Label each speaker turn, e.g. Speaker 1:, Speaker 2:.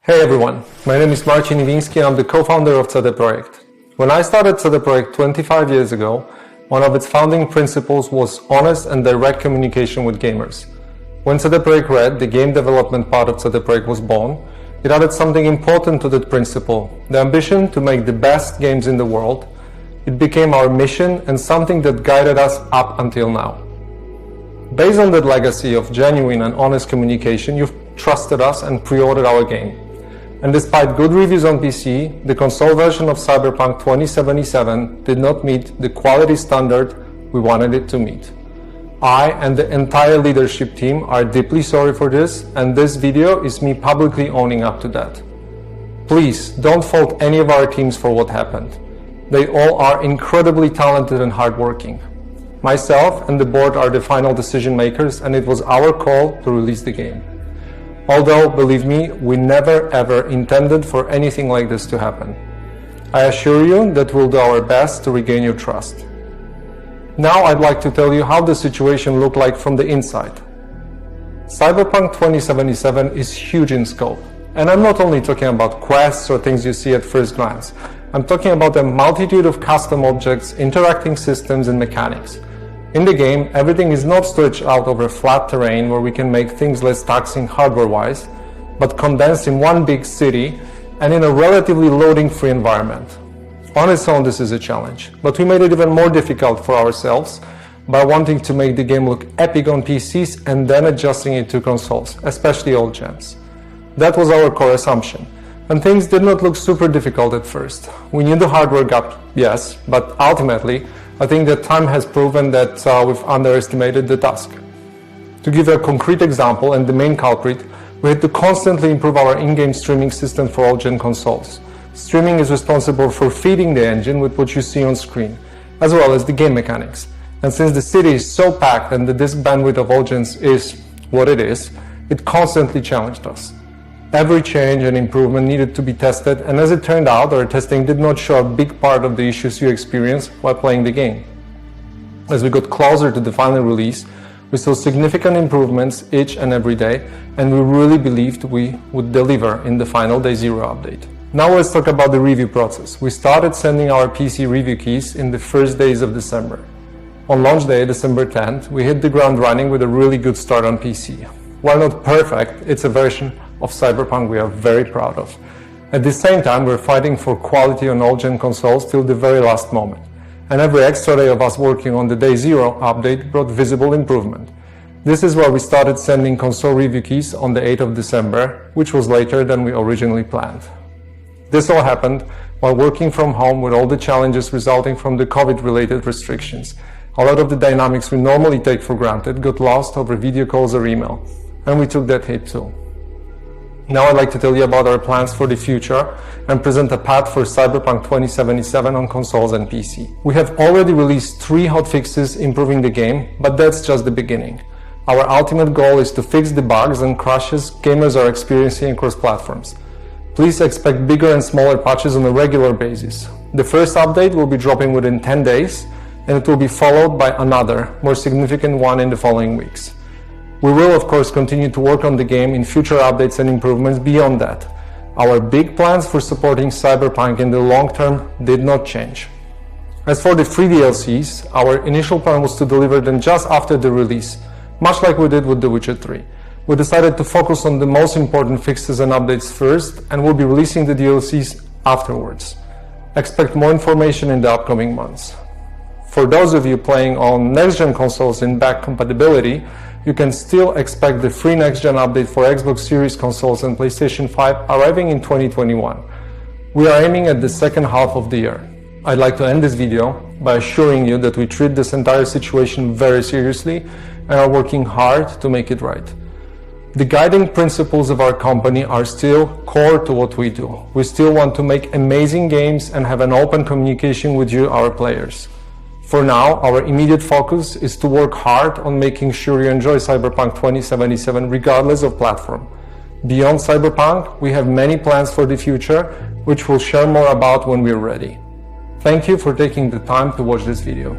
Speaker 1: Hey everyone, my name is Marcin and I'm the co-founder of CD Projekt. When I started CD Projekt 25 years ago, one of its founding principles was honest and direct communication with gamers. When CD Projekt Red, the game development part of CD Projekt, was born, it added something important to that principle, the ambition to make the best games in the world. It became our mission and something that guided us up until now. Based on that legacy of genuine and honest communication, you've trusted us and pre-ordered our game. And despite good reviews on PC, the console version of Cyberpunk 2077 did not meet the quality standard we wanted it to meet. I and the entire leadership team are deeply sorry for this, and this video is me publicly owning up to that. Please don't fault any of our teams for what happened. They all are incredibly talented and hardworking. Myself and the board are the final decision makers, and it was our call to release the game. Although, believe me, we never ever intended for anything like this to happen. I assure you that we'll do our best to regain your trust. Now I'd like to tell you how the situation looked like from the inside. Cyberpunk 2077 is huge in scope. And I'm not only talking about quests or things you see at first glance. I'm talking about a multitude of custom objects, interacting systems, and mechanics. In the game, everything is not stretched out over flat terrain where we can make things less taxing hardware-wise, but condensed in one big city and in a relatively loading-free environment. On its own, this is a challenge, but we made it even more difficult for ourselves by wanting to make the game look epic on PCs and then adjusting it to consoles, especially old gens. That was our core assumption, and things did not look super difficult at first. We knew the hardware gap, yes, but ultimately, I think that time has proven that we've underestimated the task. To give a concrete example, and the main culprit, we had to constantly improve our in-game streaming system for all-gen consoles. Streaming is responsible for feeding the engine with what you see on screen, as well as the game mechanics. And since the city is so packed and the disk bandwidth of all-gens is what it is, it constantly challenged us. Every change and improvement needed to be tested, and as it turned out, our testing did not show a big part of the issues you experience while playing the game. As we got closer to the final release, we saw significant improvements each and every day, and we really believed we would deliver in the final Day Zero update. Now let's talk about the review process. We started sending our PC review keys in the first days of December. On launch day, December 10th, we hit the ground running with a really good start on PC. While not perfect, it's a version of Cyberpunk we are very proud of. At the same time, we're fighting for quality on all-gen consoles till the very last moment. And every extra day of us working on the Day Zero update brought visible improvement. This is why we started sending console review keys on the 8th of December, which was later than we originally planned. This all happened while working from home with all the challenges resulting from the COVID-related restrictions. A lot of the dynamics we normally take for granted got lost over video calls or email, and we took that hit too. Now I'd like to tell you about our plans for the future and present a path for Cyberpunk 2077 on consoles and PC. We have already released 3 hotfixes improving the game, but that's just the beginning. Our ultimate goal is to fix the bugs and crashes gamers are experiencing across platforms. Please expect bigger and smaller patches on a regular basis. The first update will be dropping within 10 days, and it will be followed by another, more significant one in the following weeks. We will, of course, continue to work on the game in future updates and improvements beyond that. Our big plans for supporting Cyberpunk in the long term did not change. As for the free DLCs, our initial plan was to deliver them just after the release, much like we did with The Witcher 3. We decided to focus on the most important fixes and updates first, and we'll be releasing the DLCs afterwards. Expect more information in the upcoming months. For those of you playing on next-gen consoles in back compatibility, you can still expect the free next-gen update for Xbox Series consoles and PlayStation 5 arriving in 2021. We are aiming at the second half of the year. I'd like to end this video by assuring you that we treat this entire situation very seriously and are working hard to make it right. The guiding principles of our company are still core to what we do. We still want to make amazing games and have an open communication with you, our players. For now, our immediate focus is to work hard on making sure you enjoy Cyberpunk 2077 regardless of platform. Beyond Cyberpunk, we have many plans for the future, which we'll share more about when we're ready. Thank you for taking the time to watch this video.